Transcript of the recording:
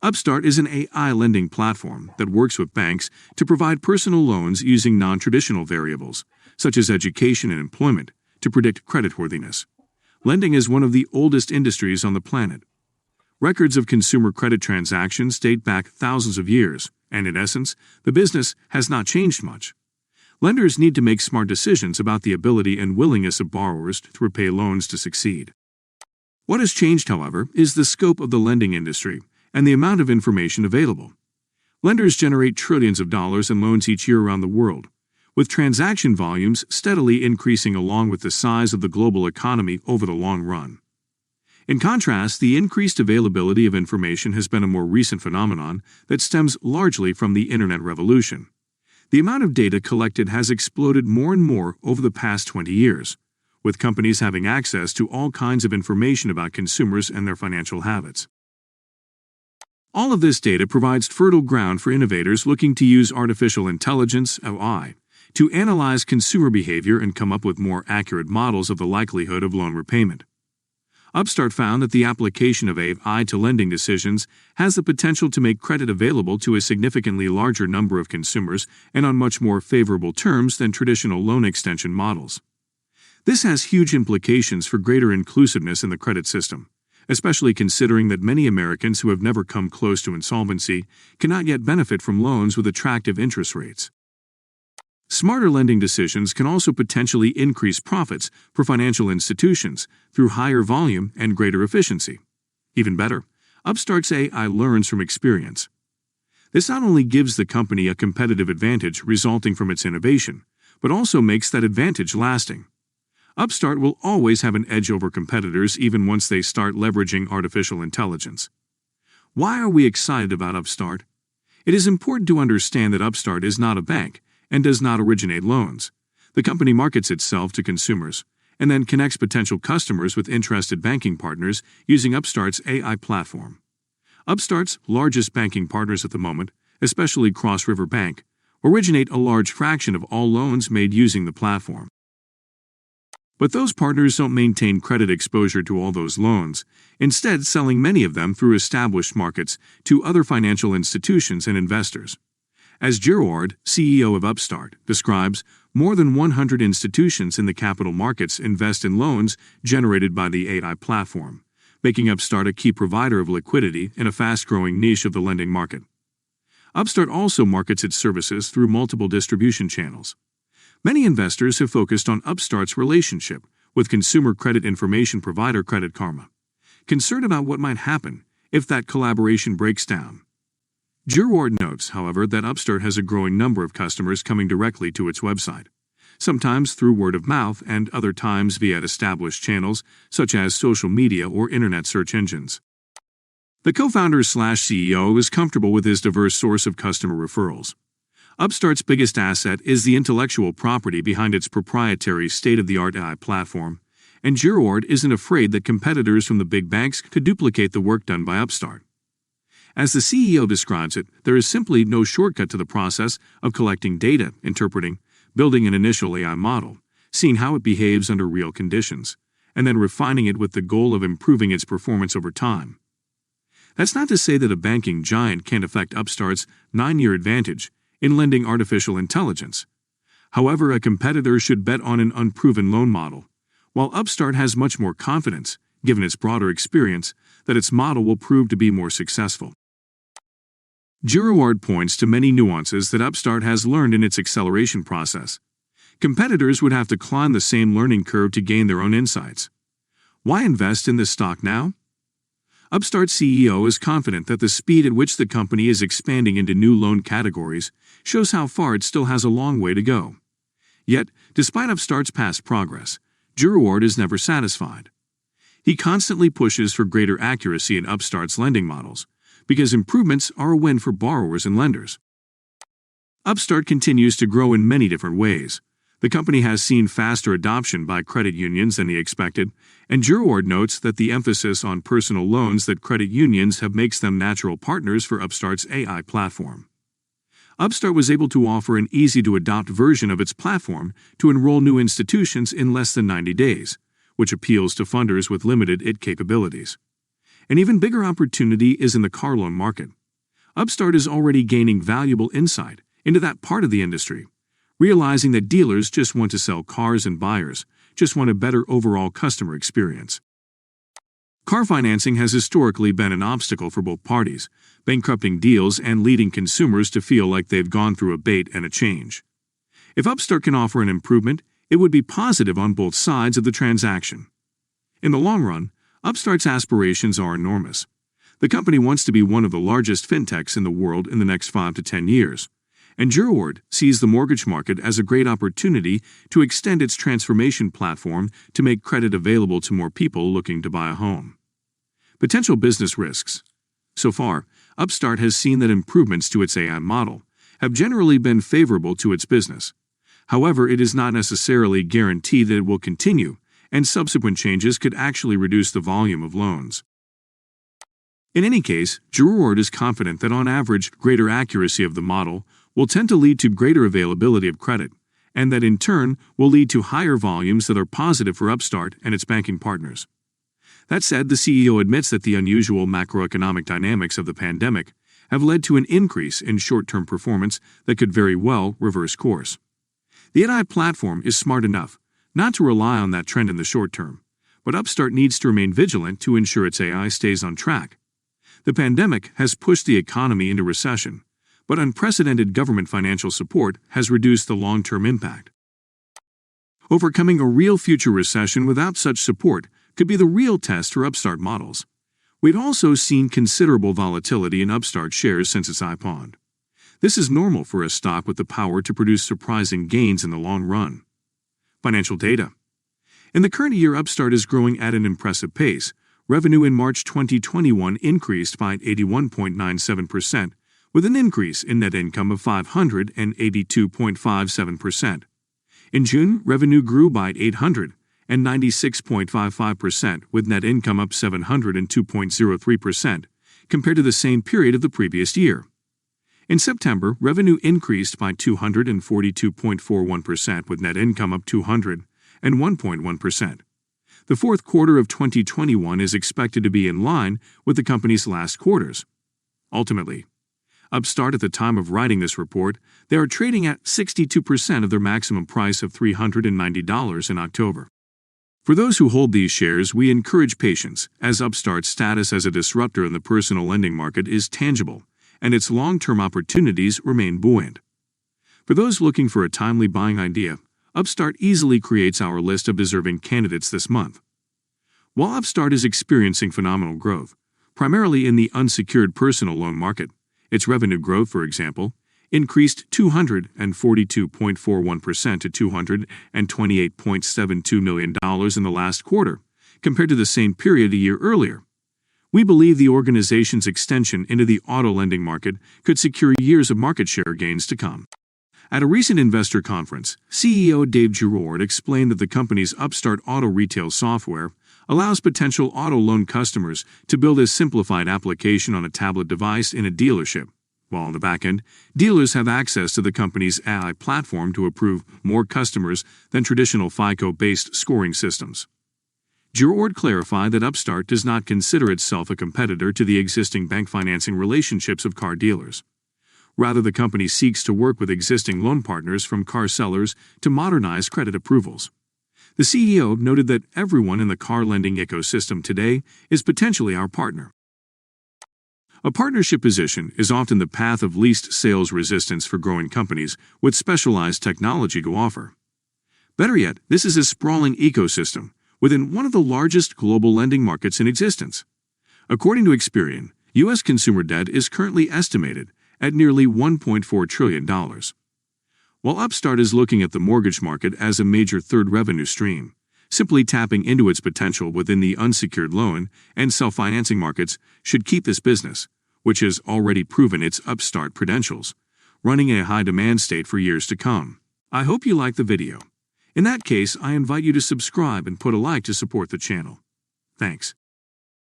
UPSTART is an AI lending platform that works with banks to provide personal loans using non-traditional variables, such as education and employment, to predict creditworthiness. Lending is one of the oldest industries on the planet. Records of consumer credit transactions date back thousands of years, and in essence, the business has not changed much. Lenders need to make smart decisions about the ability and willingness of borrowers to repay loans to succeed. What has changed, however, is the scope of the lending industry and the amount of information available. Lenders generate trillions of dollars in loans each year around the world, with transaction volumes steadily increasing along with the size of the global economy over the long run. In contrast, the increased availability of information has been a more recent phenomenon that stems largely from the Internet revolution. The amount of data collected has exploded more and more over the past 20 years, with companies having access to all kinds of information about consumers and their financial habits. All of this data provides fertile ground for innovators looking to use artificial intelligence, AI, to analyze consumer behavior and come up with more accurate models of the likelihood of loan repayment. UPSTART found that the application of AI to lending decisions has the potential to make credit available to a significantly larger number of consumers and on much more favorable terms than traditional loan extension models. This has huge implications for greater inclusiveness in the credit system, especially considering that many Americans who have never come close to insolvency cannot yet benefit from loans with attractive interest rates. Smarter lending decisions can also potentially increase profits for financial institutions through higher volume and greater efficiency. Even better, UPSTART's AI learns from experience. This not only gives the company a competitive advantage resulting from its innovation, but also makes that advantage lasting. UPSTART will always have an edge over competitors even once they start leveraging artificial intelligence. Why are we excited about UPSTART? It is important to understand that UPSTART is not a bank and does not originate loans. The company markets itself to consumers and then connects potential customers with interested banking partners using UPSTART's AI platform. UPSTART's largest banking partners at the moment, especially Cross River Bank, originate a large fraction of all loans made using the platform. But those partners don't maintain credit exposure to all those loans, instead selling many of them through established markets to other financial institutions and investors. As Gerard, CEO of UPSTART, describes, more than 100 institutions in the capital markets invest in loans generated by the AI platform, making UPSTART a key provider of liquidity in a fast-growing niche of the lending market. UPSTART also markets its services through multiple distribution channels. Many investors have focused on UPSTART's relationship with consumer credit information provider Credit Karma, concerned about what might happen if that collaboration breaks down. Gerard notes, however, that UPSTART has a growing number of customers coming directly to its website, sometimes through word of mouth and other times via established channels such as social media or internet search engines. The co-founder/CEO is comfortable with his diverse source of customer referrals. UPSTART's biggest asset is the intellectual property behind its proprietary state-of-the-art AI platform, and Gerard isn't afraid that competitors from the big banks could duplicate the work done by UPSTART. As the CEO describes it, there is simply no shortcut to the process of collecting data, interpreting, building an initial AI model, seeing how it behaves under real conditions, and then refining it with the goal of improving its performance over time. That's not to say that a banking giant can't affect UPSTART's 9-year advantage in lending artificial intelligence. However, a competitor should bet on an unproven loan model, while UPSTART has much more confidence, given its broader experience, that its model will prove to be more successful. Gerard points to many nuances that UPSTART has learned in its acceleration process. Competitors would have to climb the same learning curve to gain their own insights. Why invest in this stock now? UPSTART's CEO is confident that the speed at which the company is expanding into new loan categories shows how far it still has a long way to go. Yet, despite UPSTART's past progress, Gerard is never satisfied. He constantly pushes for greater accuracy in UPSTART's lending models, because improvements are a win for borrowers and lenders. UPSTART continues to grow in many different ways. The company has seen faster adoption by credit unions than he expected, and Gerard notes that the emphasis on personal loans that credit unions have makes them natural partners for UPSTART's AI platform. UPSTART was able to offer an easy-to-adopt version of its platform to enroll new institutions in less than 90 days, which appeals to funders with limited IT capabilities. An even bigger opportunity is in the car loan market. Upstart is already gaining valuable insight into that part of the industry, realizing that dealers just want to sell cars and buyers just want a better overall customer experience. Car financing has historically been an obstacle for both parties, bankrupting deals and leading consumers to feel like they've gone through a bait and a change. If Upstart can offer an improvement, it would be positive on both sides of the transaction. In the long run, Upstart's aspirations are enormous. The company wants to be one of the largest fintechs in the world in the next 5 to 10 years, and Juroord sees the mortgage market as a great opportunity to extend its transformation platform to make credit available to more people looking to buy a home. Potential business risks. So far, Upstart has seen that improvements to its AI model have generally been favorable to its business. However, it is not necessarily guaranteed that it will continue, and subsequent changes could actually reduce the volume of loans. In any case, Juroord is confident that on average, greater accuracy of the model will tend to lead to greater availability of credit, and that in turn will lead to higher volumes that are positive for Upstart and its banking partners. That said, the CEO admits that the unusual macroeconomic dynamics of the pandemic have led to an increase in short-term performance that could very well reverse course. The AI platform is smart enough not to rely on that trend in the short term, but Upstart needs to remain vigilant to ensure its AI stays on track. The pandemic has pushed the economy into recession, but unprecedented government financial support has reduced the long-term impact. Overcoming a real future recession without such support could be the real test for Upstart models. We've also seen considerable volatility in Upstart shares since its IPO. This is normal for a stock with the power to produce surprising gains in the long run. Financial data. In the current year, Upstart is growing at an impressive pace. Revenue in March 2021 increased by 81.97%, with an increase in net income of 582.57%. In June, revenue grew by 896.55%, with net income up 702.03% compared to the same period of the previous year. In September, revenue increased by 242.41%, with net income up 201.1%. The fourth quarter of 2021 is expected to be in line with the company's last quarters. Ultimately, Upstart, at the time of writing this report, they are trading at 62% of their maximum price of $390 in October. For those who hold these shares, we encourage patience, as Upstart's status as a disruptor in the personal lending market is tangible, and its long-term opportunities remain buoyant. For those looking for a timely buying idea, Upstart easily creates our list of deserving candidates this month. While Upstart is experiencing phenomenal growth, primarily in the unsecured personal loan market, its revenue growth, for example, increased 242.41% to $228.72 million in the last quarter, compared to the same period a year earlier. We believe the organization's extension into the auto lending market could secure years of market share gains to come. At a recent investor conference, CEO Dave Juroord explained that the company's Upstart auto retail software allows potential auto loan customers to build a simplified application on a tablet device in a dealership, while on the back end, dealers have access to the company's AI platform to approve more customers than traditional FICO-based scoring systems. Juroord clarified that Upstart does not consider itself a competitor to the existing bank financing relationships of car dealers. Rather, the company seeks to work with existing loan partners from car sellers to modernize credit approvals. The CEO noted that everyone in the car lending ecosystem today is potentially our partner. A partnership position is often the path of least sales resistance for growing companies with specialized technology to offer. Better yet, this is a sprawling ecosystem within one of the largest global lending markets in existence. According to Experian, U.S. consumer debt is currently estimated at nearly $1.4 trillion. While Upstart is looking at the mortgage market as a major third revenue stream, simply tapping into its potential within the unsecured loan and self-financing markets should keep this business, which has already proven its Upstart credentials, running in a high-demand state for years to come. I hope you like the video. In that case, I invite you to subscribe and put a like to support the channel. Thanks.